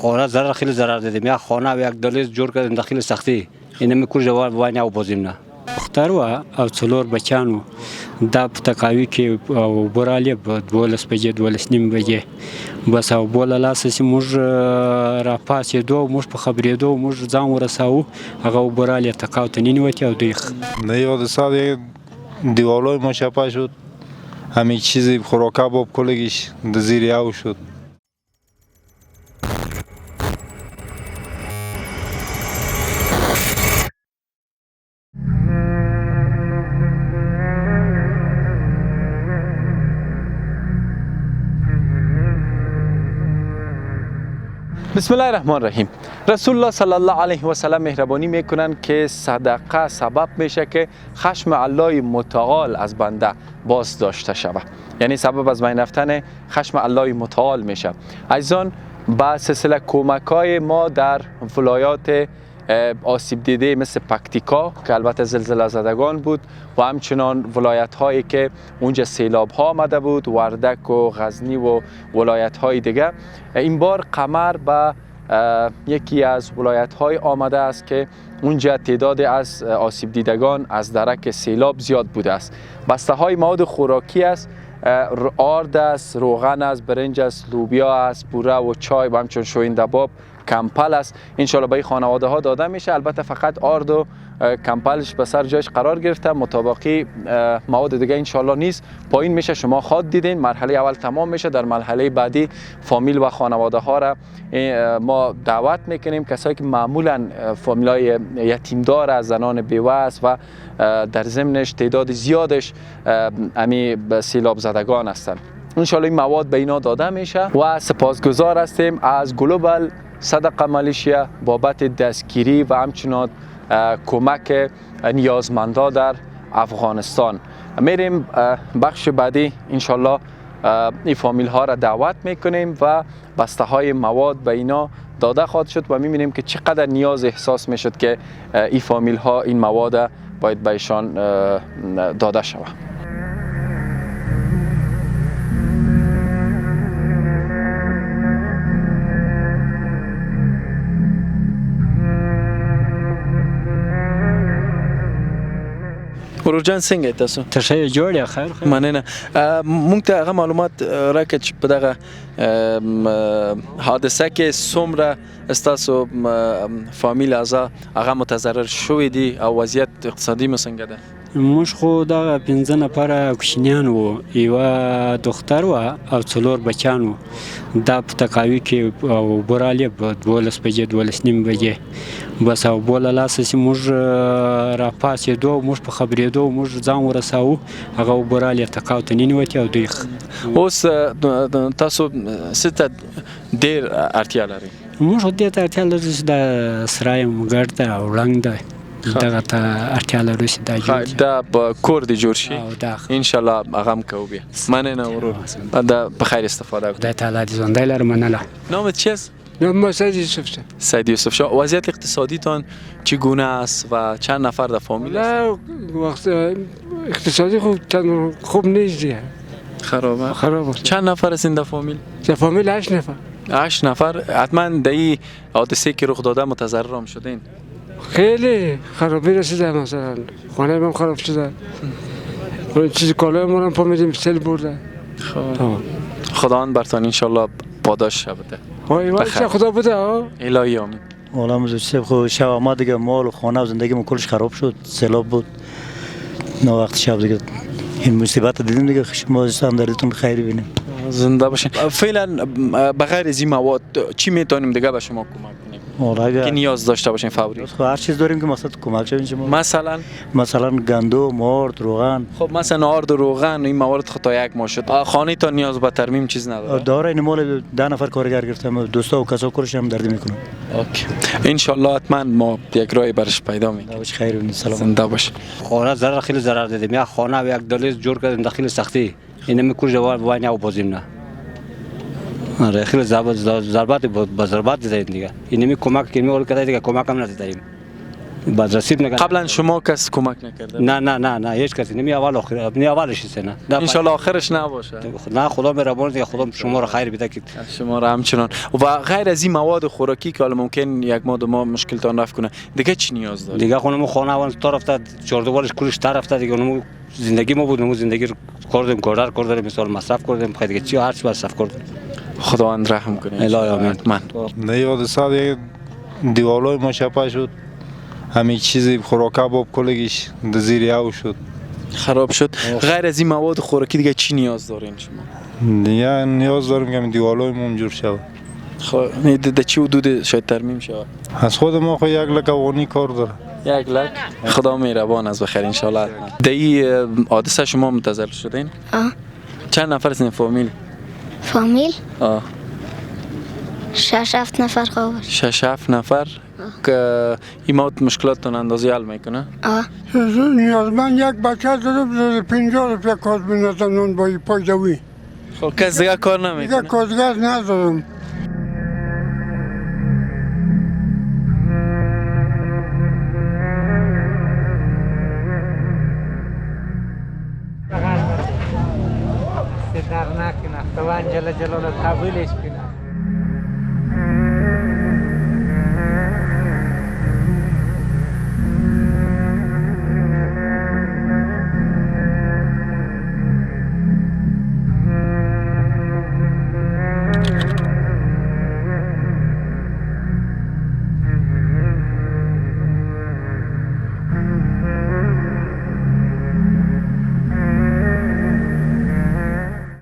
خانه ضرر خیلی ضرر دیدیم. یک خانه و یک دهلیز جور کردیم داخل سختی. این میکوش وای نه بازیم نه. دختر و چلور بچانو دا تقاوی که برالی دولس بجه دولس نیم بجه بس او بوله لاسه موږ را پاسېدو موږ په خبرېدو موږ ځان ورساوو هغه برالی تقاو ته ننوتې او دوی نه یاد سال دیوالای ما چپه شد همین چیزی خوراکه باب کلگیش در زیر او شد. بسم الله الرحمن الرحیم. رسول الله صلی الله علیه و سلم مهربانی میکنن که صدقه سبب میشه که خشم الله متعال از بنده باز داشته شود، یعنی سبب از بین رفتن خشم الله متعال میشه. عزیزان، با سلسله کمک‌های ما در ولایات آسیب دیده مثل پکتیکا که البته زلزله زدگان بود و همچنان ولایت هایی که اونجا سیلاب ها آمده بود، وردک و غزنی و ولایت های دیگه، این بار قمر به یکی از ولایت های آمده است که اونجا تعداد از آسیب دیدگان از درک سیلاب زیاد بوده است. بسته های مواد خوراکی است، آرد است، روغن است، برنج است، لوبیا است، بوره و چای و همچنین شوینده باب، کمپل است. انشالله به خانواده ها داده میشه. البته فقط آرد و کمپلش به سر جایش قرار گرفته، مطابقی مواد دیگه انشالله نیست. پایین میشه، شما خود دیدین مرحله اول تمام میشه. در مرحله بعدی فامیل و خانواده ها را ما دعوت میکنیم، کسایی که معمولا فامیل های یتیمدار از زنان بیوه است و در ضمنش تعداد زیادش امی سیلاب زدگان هستند. انشالله این مواد به اینا داده میشه و سپاسگزار هستیم از گلوبال صدقه مالیشیا بابت دستگیری و همچنان کمک نیازمندا در افغانستان. میریم بخش بعدی انشالله این فامیل ها را دعوت میکنیم و بسته های مواد به اینا داده خواهد شد و میبینیم که چقدر نیاز احساس میشد که این فامیل ها این مواد باید بهشان داده شود. ورور جان څنګه تاسو؟ تشه جوړ خیر خیر. مننه. مونږ ته هغه معلومات راکړه چې په دغه حادثه کې څومره ستاسو فامیل اعضا هغه متضرر شوي دي او وضعیت اقتصادي مو څنګه ده؟ موږ خو دغه 15 نفره کوچنیان وو، یوه دختر وه او څلور بچیان وو. دا په تقاوي کې او برالی په 12 بجې 12 نیم بجې بس او بوله لاسه چې موږ را پاسېدو موږ په خبرېدو موږ ځان ورساوو هغه برالی تقاو ته ننوتې او دوی اوس تاسو څه ته ډېر اړتیا لرئ؟ موږ دې ته اړتیا لرو چې د سرایم ګډ ده او ړنګ ده دغه ته اړتیا لرو چې دا جوړ دا به کور دې جوړ شي انشاءالله هغه هم کوو بیا. مننه ورور، دا په خیر استفاده وکړو. خدای تعالی دې ژوندی لرم. مننه. نامت چیست؟ نام سید یوسف شاه. سید یوسف شاه. وضعیت اقتصادیتان چگونه است و چند نفر در فامیل است؟ وقت اقتصادی خوب نیست. خرابه؟ خرابه. چند نفر هستین در فامیل؟ در فامیل 8 نفر. 8 نفر. حتما در این حادثه که رخ داده متضرر هم شدین؟ خیلی خرابی رسیده، مثلا خانه من خراب شده، چیز کالای ما هم پا میدیم سیل برده. خداوند برتان انشالله پاداش بده. بخیر. خدا بده. الهی آمین. والا مزوجه خو شب آمد دیگه، مال و خانه و زندگی من کلش خراب شد، سیلاب بود. نه وقت شب دیگه این مصیبت دیدیم دیگه. ما هم دردتون بخیر ببینیم. زنده باشین. فعلا بغیر از این مواد چی میتونیم دیگه به شما کمک کنیم که نیاز داشته باشین فوری؟ هر چیز داریم که مثلا کمک شوین شما. مثلا گندم، آرد، روغن. خب مثلا آرد و روغن این موارد خطا یک ماه شد. خانه تا نیاز به ترمیم چیز نداره؟ داره. این مال 10 نفر کارگر گرفتم، دوستا و کسا کارش هم دردی میکنم. اوکی. ان شاء الله حتما ما یک راهی برش پیدا میکنیم. خیر و سلام. زنده باش. خانه ضرر خیلی ضرر دیدیم. یک خانه و یک دهلیز جور کردیم داخل سختی. این میکوش وای نه بازیم نه. آره خیلی ضربات با ضربات دیدیم دیگه. اینمی کمک که میول کرده دیگه کمک هم ندیدیم. بازرسی نگه. قبلا شما کس کمک نکرده؟ نه هیچ کسی نمی اول آخر نمی اولش است نه. ان شاء الله آخرش نباشه. نه خدا مهربان دیگه، خدا شما را خیر بده که شما را همچنان. و غیر از این مواد خوراکی که حالا ممکن یک ما دو ماه مشکلتان رفت کنه، دیگه چی نیاز دارید؟ دیگه خونمون خانه وان تا رفته چهاردوالش کلش تا رفته دیگه، اونمون زندگی ما بود، اونمون زندگی رو کردیم، گردر کردیم، مثال مصرف کردیم، خیلی دیگه چی هر چی مصرف کردیم. خداوند رحم کنه. الهی آمین. من در یاد سال دیوالای ما چپه شد، همه چیزی خوراکه باب کلگیش در زیر او شد. خراب شد. غیر از این مواد خوراکی دیگه چی نیاز دارین شما؟ دیگه نیاز داریم که دیوالای ما جور شود. خب در چی حدود شاید ترمیم شود؟ از خود ما خو یک لک افغانی کار داره. 1 لک. خدا مهربان است بخیر ان شاء الله. در این حادثه شما متضرر شدین؟ چند نفر از این فامیل؟ فامیل؟ 6-7 نفر قابل. 6-7 نفر که این مواد مشکلاتتون اندازه حل میکنه؟ نیازمند یک بچه دارم 50 روپیه کارت نان با پایدوی. خب کس دیگه کار دیگه نمیکنه؟ کارگر ندارم. در نکنه خداوند جل جلاله قبولش کنه.